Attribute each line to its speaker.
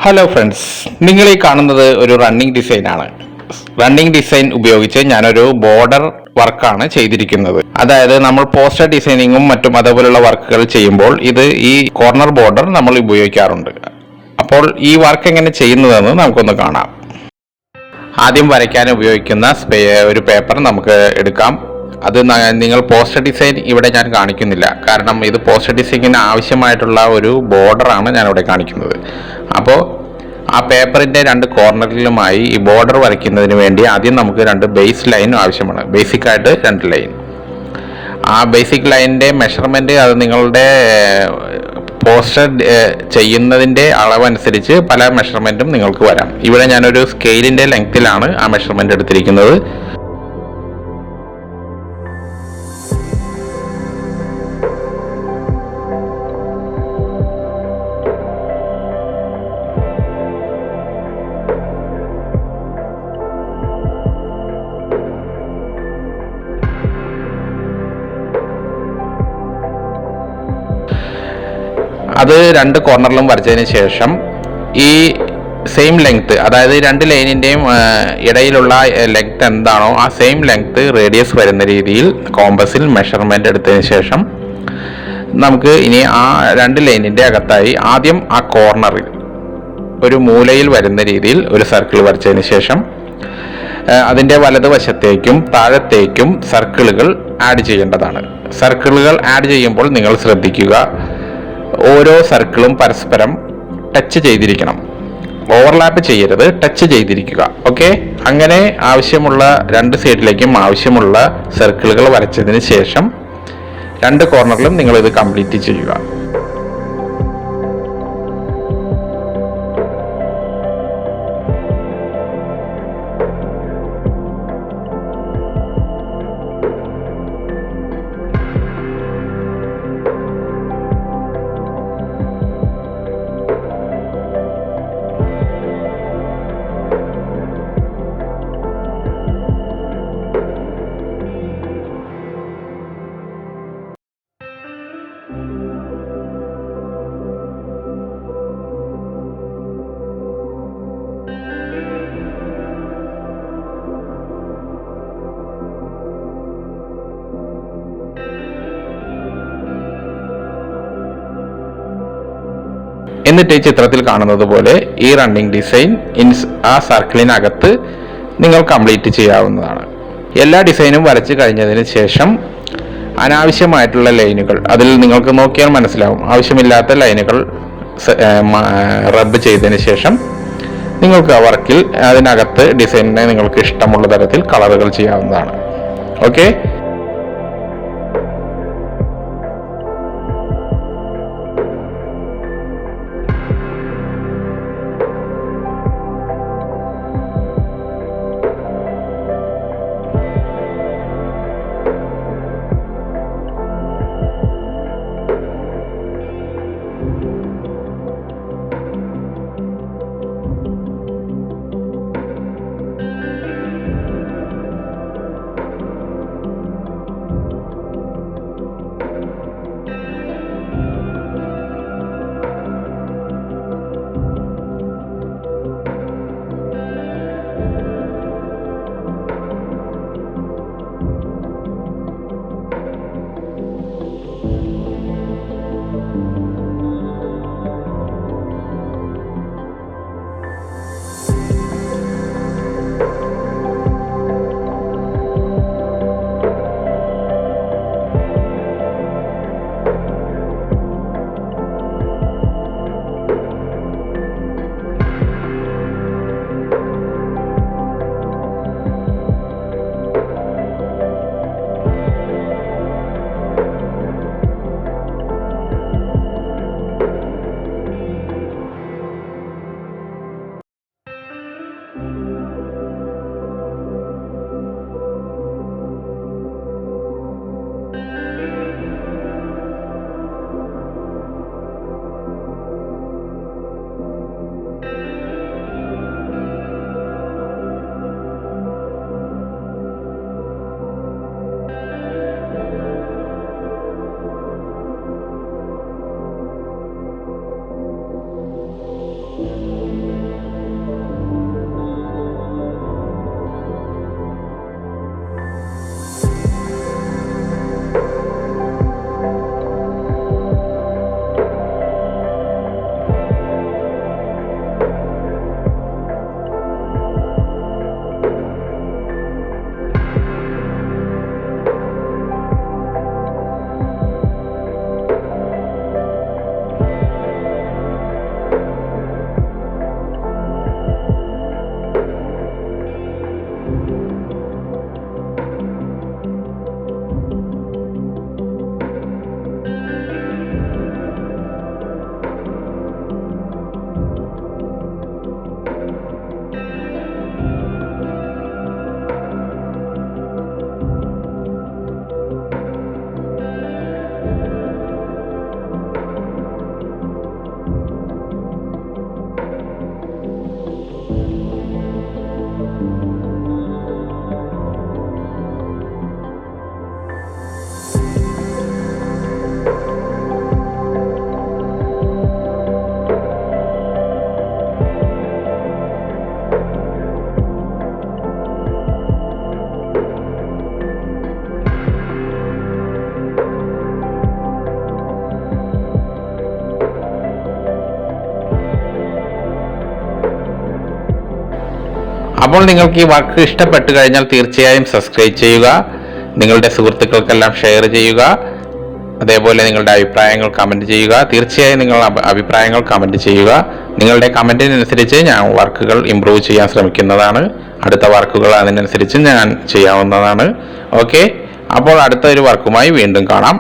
Speaker 1: Hello friends, നിങ്ങൾ ഈ കാണുന്നത് ഒരു റണ്ണിങ് ഡിസൈൻ ആണ്. റണ്ണിങ് ഡിസൈൻ ഉപയോഗിച്ച് ഞാനൊരു ബോർഡർ വർക്കാണ് ചെയ്തിരിക്കുന്നത്. അതായത് നമ്മൾ പോസ്റ്റർ ഡിസൈനിങ്ങും മറ്റും അതേപോലുള്ള വർക്കുകൾ ചെയ്യുമ്പോൾ ഈ കോർണർ ബോർഡർ നമ്മൾ ഉപയോഗിക്കാറുണ്ട്. അപ്പോൾ ഈ വർക്ക് എങ്ങനെ ചെയ്യുന്നതെന്ന് നമുക്കൊന്ന് കാണാം. ആദ്യം വരയ്ക്കാൻ ഉപയോഗിക്കുന്ന ഒരു പേപ്പർ നമുക്ക് എടുക്കാം. അത് നിങ്ങൾ പോസ്റ്റർ ഡിസൈൻ ഇവിടെ ഞാൻ കാണിക്കുന്നില്ല, കാരണം ഇത് പോസ്റ്റർ ഡിസൈനിന് ആവശ്യമായിട്ടുള്ള ഒരു ബോർഡറാണ് ഞാൻ ഇവിടെ കാണിക്കുന്നത്. അപ്പോൾ ആ പേപ്പറിൻ്റെ രണ്ട് കോർണറിലുമായി ഈ ബോർഡർ വരയ്ക്കുന്നതിന് വേണ്ടി ആദ്യം നമുക്ക് രണ്ട് ബേസ് ലൈൻ ആവശ്യമാണ്. ബേസിക്കായിട്ട് രണ്ട് ലൈൻ. ആ ബേസിക് ലൈനിൻ്റെ മെഷർമെൻറ്റ് അത് നിങ്ങളുടെ പോസ്റ്റർ ചെയ്യുന്നതിൻ്റെ അളവനുസരിച്ച് പല മെഷർമെൻറ്റും നിങ്ങൾക്ക് വരാം. ഇവിടെ ഞാനൊരു സ്കെയിലിൻ്റെ ലെങ്ത്തിലാണ് ആ മെഷർമെൻറ്റ് എടുത്തിരിക്കുന്നത്. അത് രണ്ട് കോർണറിലും വരച്ചതിന് ശേഷം ഈ സെയിം ലെങ്ത്, അതായത് രണ്ട് ലൈനിൻ്റെയും ഇടയിലുള്ള ലെങ്ത് എന്താണോ ആ സെയിം ലെങ്ത് റേഡിയസ് വരുന്ന രീതിയിൽ കോമ്പസിൽ മെഷർമെൻ്റ് എടുത്തതിന് ശേഷം നമുക്ക് ഇനി ആ രണ്ട് ലൈനിൻ്റെ അകത്തായി ആദ്യം ആ കോർണറിൽ ഒരു മൂലയിൽ വരുന്ന രീതിയിൽ ഒരു സർക്കിൾ വരച്ചതിന് ശേഷം അതിൻ്റെ വലതുവശത്തേക്കും താഴത്തേക്കും സർക്കിളുകൾ ആഡ് ചെയ്യേണ്ടതാണ്. സർക്കിളുകൾ ആഡ് ചെയ്യുമ്പോൾ നിങ്ങൾ ശ്രദ്ധിക്കുക, ഓരോ സർക്കിളും പരസ്പരം ടച്ച് ചെയ്തിരിക്കണം. ഓവർലാപ്പ് ചെയ്യരുത്, ടച്ച് ചെയ്തിരിക്കുക. ഓക്കെ, അങ്ങനെ ആവശ്യമുള്ള രണ്ട് സൈഡിലേക്കും ആവശ്യമുള്ള സർക്കിളുകൾ വരച്ചതിന് ശേഷം രണ്ട് കോർണറിലും നിങ്ങളിത് കംപ്ലീറ്റ് ചെയ്യുക. എന്നിട്ട് ഈ ചിത്രത്തിൽ കാണുന്നത് പോലെ ഈ റണ്ണിങ് ഡിസൈൻ ആ സർക്കിളിനകത്ത് നിങ്ങൾ കംപ്ലീറ്റ് ചെയ്യാവുന്നതാണ്. എല്ലാ ഡിസൈനും വരച്ച് കഴിഞ്ഞതിന് ശേഷം അനാവശ്യമായിട്ടുള്ള ലൈനുകൾ, അതിൽ നിങ്ങൾക്ക് നോക്കിയാൽ മനസ്സിലാവും, ആവശ്യമില്ലാത്ത ലൈനുകൾ റബ്ബ് ചെയ്തതിന് ശേഷം നിങ്ങൾക്ക് ആ വർക്കിൽ അതിനകത്ത് ഡിസൈനിനെ നിങ്ങൾക്ക് ഇഷ്ടമുള്ള തരത്തിൽ കളറുകൾ ചെയ്യാവുന്നതാണ്. ഓക്കെ, അപ്പോൾ നിങ്ങൾക്ക് ഈ വർക്ക് ഇഷ്ടപ്പെട്ടു കഴിഞ്ഞാൽ തീർച്ചയായും സബ്സ്ക്രൈബ് ചെയ്യുക, നിങ്ങളുടെ സുഹൃത്തുക്കൾക്കെല്ലാം ഷെയർ ചെയ്യുക, അതേപോലെ നിങ്ങളുടെ അഭിപ്രായങ്ങൾ കമൻറ്റ് ചെയ്യുക. തീർച്ചയായും നിങ്ങളുടെ അഭിപ്രായങ്ങൾ കമൻറ്റ് ചെയ്യുക. നിങ്ങളുടെ കമൻറ്റിനനുസരിച്ച് ഞാൻ വർക്കുകൾ ഇമ്പ്രൂവ് ചെയ്യാൻ ശ്രമിക്കുന്നതാണ്. അടുത്ത വർക്കുകൾ അതിനനുസരിച്ച് ഞാൻ ചെയ്യാവുന്നതാണ്. ഓക്കെ, അപ്പോൾ അടുത്ത ഒരു വർക്കുമായി വീണ്ടും കാണാം.